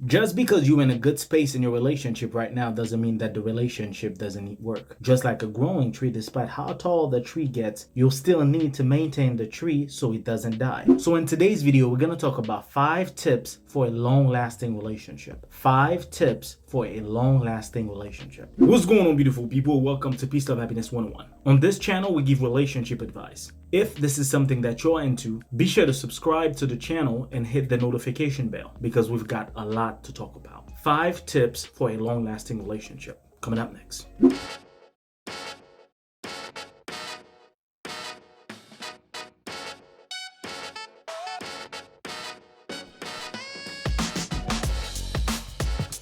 Just because you're in a good space in your relationship right now doesn't mean that the relationship doesn't need work. Just like a growing tree, despite how tall the tree gets, you'll still need to maintain the tree so it doesn't die. So in today's video, we're going to talk about 5 tips for a long-lasting relationship. 5 tips for a long-lasting relationship. What's going on, beautiful people? Welcome to Peace, Love, Happiness 101. On this channel, we give relationship advice. If this is something that you're into, be sure to subscribe to the channel and hit the notification bell because we've got a lot to talk about. 5 tips for a long-lasting relationship. Coming up next.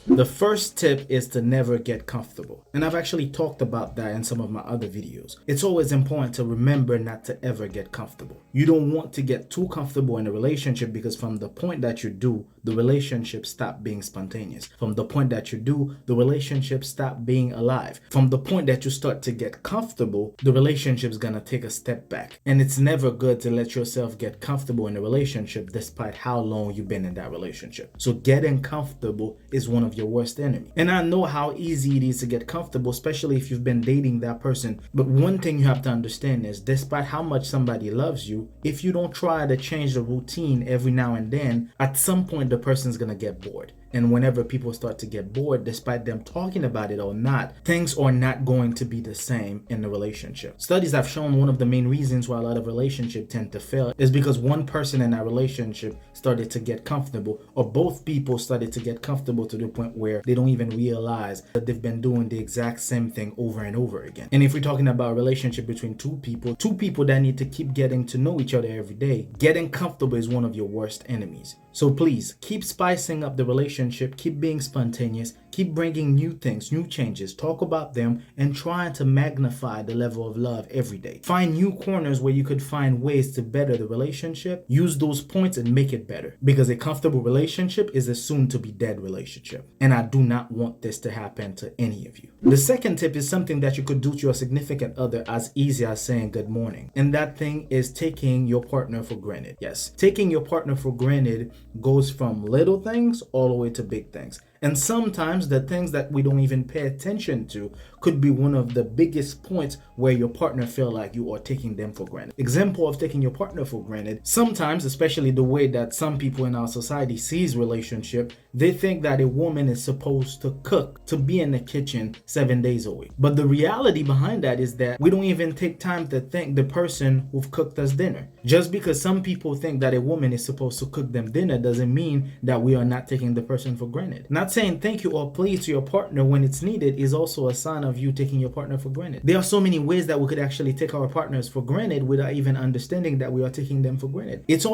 The first tip is to never get comfortable. And I've actually talked about that in some of my other videos. It's always important to remember not to ever get comfortable. You don't want to get too comfortable in a relationship because from the point that you do, the relationship stops being spontaneous. From the point that you do, the relationship stops being alive. From the point that you start to get comfortable, the relationship's gonna take a step back. And it's never good to let yourself get comfortable in a relationship despite how long you've been in that relationship. So getting comfortable is one of your worst enemy. And I know how easy it is to get comfortable, especially if you've been dating that person. But one thing you have to understand is despite how much somebody loves you, if you don't try to change the routine every now and then, at some point the person's gonna get bored. And whenever people start to get bored, despite them talking about it or not, things are not going to be the same in the relationship. Studies have shown one of the main reasons why a lot of relationships tend to fail is because one person in that relationship started to get comfortable, or both people started to get comfortable to the point where they don't even realize that they've been doing the exact same thing over and over again. And if we're talking about a relationship between two people that need to keep getting to know each other every day, getting comfortable is one of your worst enemies. So please keep spicing up the relationship, keep being spontaneous, keep bringing new things, new changes, talk about them, and trying to magnify the level of love every day. Find new corners where you could find ways to better the relationship, use those points and make it better. Because a comfortable relationship is a soon to be dead relationship. And I do not want this to happen to any of you. The second tip is something that you could do to your significant other as easy as saying good morning. And that thing is taking your partner for granted. Yes, taking your partner for granted goes from little things all the way to big things. And sometimes the things that we don't even pay attention to could be one of the biggest points where your partner feel like you are taking them for granted. Example of taking your partner for granted. Sometimes, especially the way that some people in our society sees relationship, they think that a woman is supposed to cook, to be in the kitchen 7 days a week. But the reality behind that is that we don't even take time to thank the person who've cooked us dinner. Just because some people think that a woman is supposed to cook them dinner doesn't mean that we are not taking the person for granted. Not saying thank you or please to your partner when it's needed is also a sign of you taking your partner for granted. There are so many ways that we could actually take our partners for granted without even understanding that we are taking them for granted. It's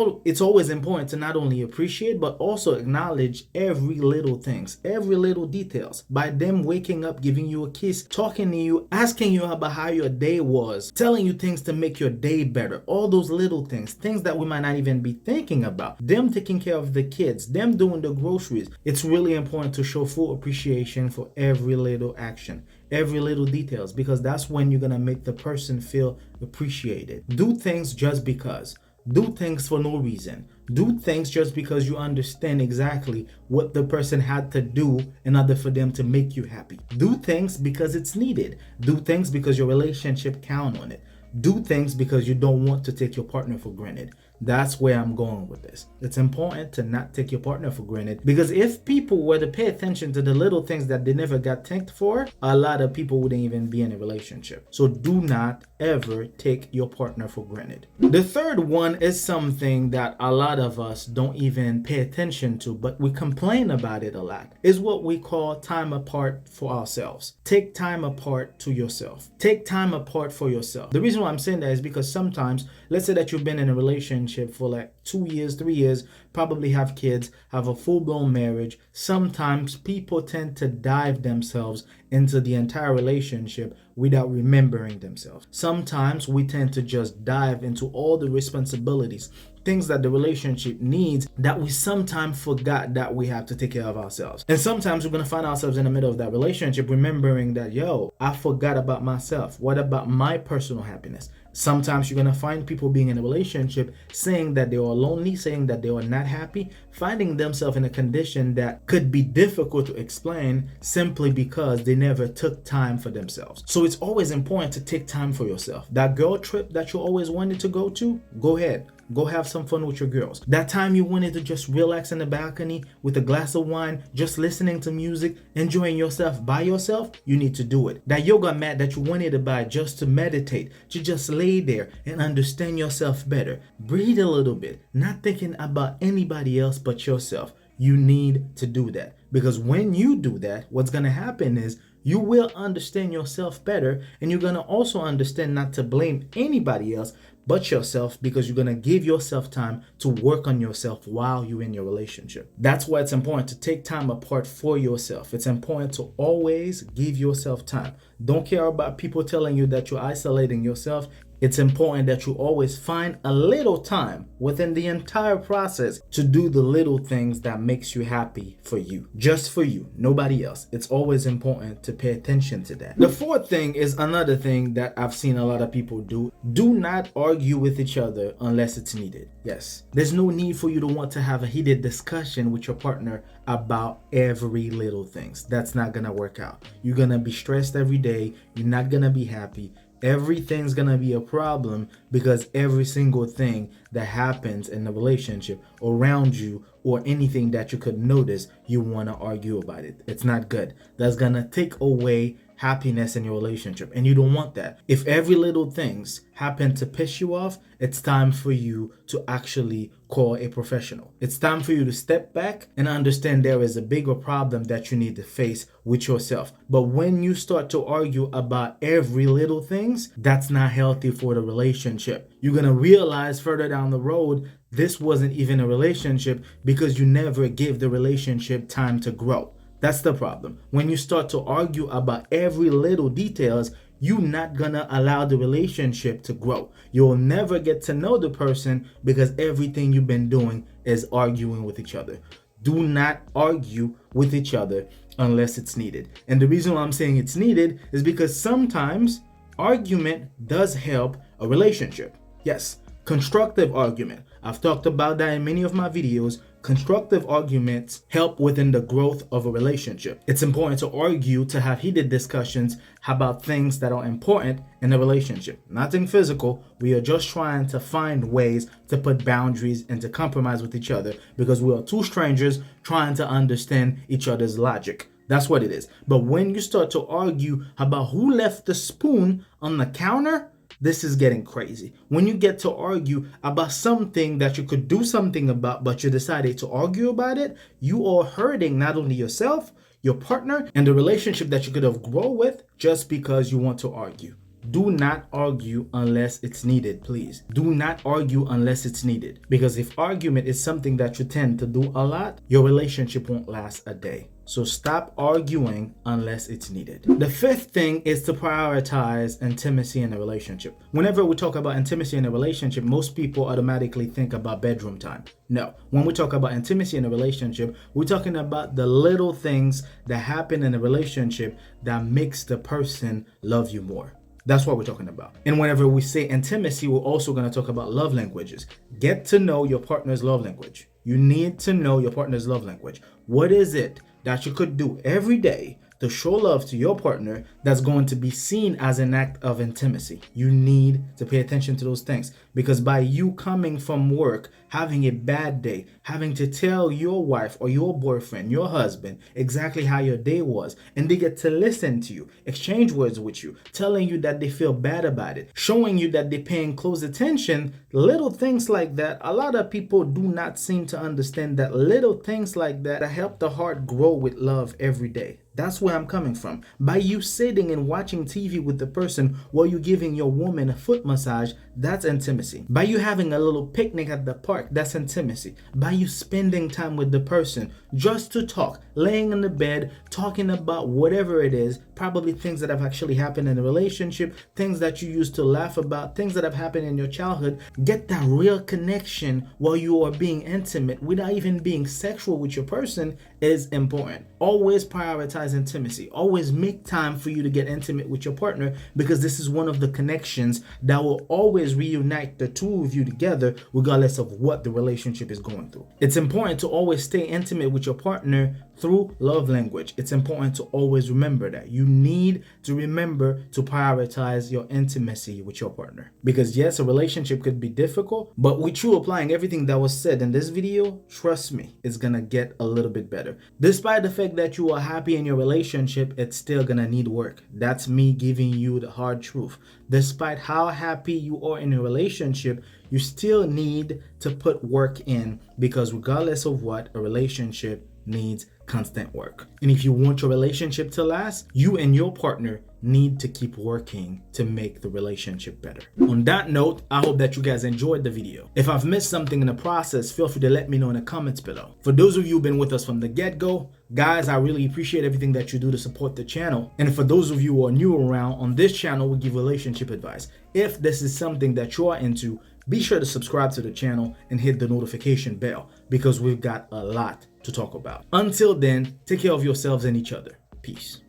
always important to not only appreciate but also acknowledge every little things, every little details. By them waking up, giving you a kiss, talking to you, asking you about how your day was, telling you things to make your day better, all those little things that we might not even be thinking about, them taking care of the kids, them doing the groceries. It's really important to show full appreciation for every little action, every little details, because that's when you're gonna make the person feel appreciated. Do things just because. Do things for no reason. Do things just because you understand exactly what the person had to do in order for them to make you happy. Do things because it's needed. Do things because your relationship count on it. Do things because you don't want to take your partner for granted. That's where I'm going with this. It's important to not take your partner for granted, because if people were to pay attention to the little things that they never got thanked for, a lot of people wouldn't even be in a relationship. So do not ever take your partner for granted. The third one is something that a lot of us don't even pay attention to, but we complain about it a lot, is what we call time apart for ourselves. Take time apart to yourself. Take time apart for yourself. The reason why I'm saying that is because sometimes, let's say that you've been in a relationship for like 2 years, 3 years, probably have kids, have a full-blown marriage. Sometimes people tend to dive themselves into the entire relationship without remembering themselves. Sometimes we tend to just dive into all the responsibilities, things that the relationship needs, that we sometimes forgot that we have to take care of ourselves. And sometimes we're going to find ourselves in the middle of that relationship remembering that, I forgot about myself. What about my personal happiness? Sometimes you're going to find people being in a relationship saying that they are lonely, saying that they are not happy, finding themselves in a condition that could be difficult to explain simply because they never took time for themselves. So it's always important to take time for yourself. That girl trip that you always wanted to go to, go ahead. Go have some fun with your girls. That time you wanted to just relax in the balcony with a glass of wine, just listening to music, enjoying yourself by yourself, you need to do it. That yoga mat that you wanted to buy just to meditate, to just lay there and understand yourself better. Breathe a little bit, not thinking about anybody else but yourself. You need to do that, because when you do that, what's going to happen is you will understand yourself better, and you're going to also understand not to blame anybody else but yourself, because you're going to give yourself time to work on yourself while you're in your relationship. That's why it's important to take time apart for yourself. It's important to always give yourself time. Don't care about people telling you that you're isolating yourself. It's important that you always find a little time within the entire process to do the little things that makes you happy for you. Just for you, nobody else. It's always important to pay attention to that. The fourth thing is another thing that I've seen a lot of people do. Do not argue with each other unless it's needed. Yes, there's no need for you to want to have a heated discussion with your partner about every little things. That's not gonna work out. You're gonna be stressed every day. You're not gonna be happy. Everything's gonna be a problem because every single thing that happens in the relationship around you or anything that you could notice, you want to argue about it. It's not good. That's gonna take away happiness in your relationship, and you don't want that. If every little things happen to piss you off, it's time for you to actually call a professional. It's time for you to step back and understand there is a bigger problem that you need to face with yourself. But when you start to argue about every little things, that's not healthy for the relationship. You're gonna realize further down the road this wasn't even a relationship because you never give the relationship time to grow. That's the problem. When you start to argue about every little details, you're not gonna allow the relationship to grow. You'll never get to know the person because everything you've been doing is arguing with each other. Do not argue with each other unless it's needed. And the reason why I'm saying it's needed is because sometimes argument does help a relationship. Yes, constructive argument. I've talked about that in many of my videos. Constructive arguments help within the growth of a relationship. It's important to argue, to have heated discussions about things that are important in a relationship. Nothing physical. We are just trying to find ways to put boundaries and to compromise with each other because we are two strangers trying to understand each other's logic. That's what it is. But when you start to argue about who left the spoon on the counter, this is getting crazy. When you get to argue about something that you could do something about, but you decided to argue about it, you are hurting not only yourself, your partner, and the relationship that you could have grown with just because you want to argue. Do not argue unless it's needed, please. Do not argue unless it's needed. Because if argument is something that you tend to do a lot, your relationship won't last a day. So stop arguing unless it's needed. The fifth thing is to prioritize intimacy in a relationship. Whenever we talk about intimacy in a relationship, most people automatically think about bedroom time. No, when we talk about intimacy in a relationship, we're talking about the little things that happen in a relationship that makes the person love you more. That's what we're talking about. And whenever we say intimacy, we're also going to talk about love languages. Get to know your partner's love language. You need to know your partner's love language. What is it that you could do every day to show love to your partner that's going to be seen as an act of intimacy? You need to pay attention to those things, because by you coming from work, having a bad day, having to tell your wife or your boyfriend, your husband, exactly how your day was, and they get to listen to you, exchange words with you, telling you that they feel bad about it, showing you that they're paying close attention, little things like that. A lot of people do not seem to understand that little things like that help the heart grow with love every day. That's where I'm coming from. By you sitting and watching TV with the person while you're giving your woman a foot massage, that's intimacy. By you having a little picnic at the park, that's intimacy. By you spending time with the person, just to talk, laying in the bed, talking about whatever it is, probably things that have actually happened in a relationship, things that you used to laugh about, things that have happened in your childhood. Get that real connection while you are being intimate without even being sexual with your person is important. Always prioritize intimacy. Always make time for you to get intimate with your partner, because this is one of the connections that will always reunite the two of you together regardless of what the relationship is going through. It's important to always stay intimate with your partner through love language. It's important to always remember that. You need to remember to prioritize your intimacy with your partner. Because yes, a relationship could be difficult, but with you applying everything that was said in this video, trust me, it's gonna get a little bit better. Despite the fact that you are happy in your relationship, it's still gonna need work. That's me giving you the hard truth. Despite how happy you are in a relationship, you still need to put work in, because regardless of what, a relationship needs constant work. And if you want your relationship to last, you and your partner need to keep working to make the relationship better. On that note, I hope that you guys enjoyed the video. If I've missed something in the process, feel free to let me know in the comments below. For those of you who've been with us from the get-go, guys, I really appreciate everything that you do to support the channel. And for those of you who are new around, on this channel, we give relationship advice. If this is something that you are into, be sure to subscribe to the channel and hit the notification bell, because we've got a lot to talk about. Until then, take care of yourselves and each other. Peace.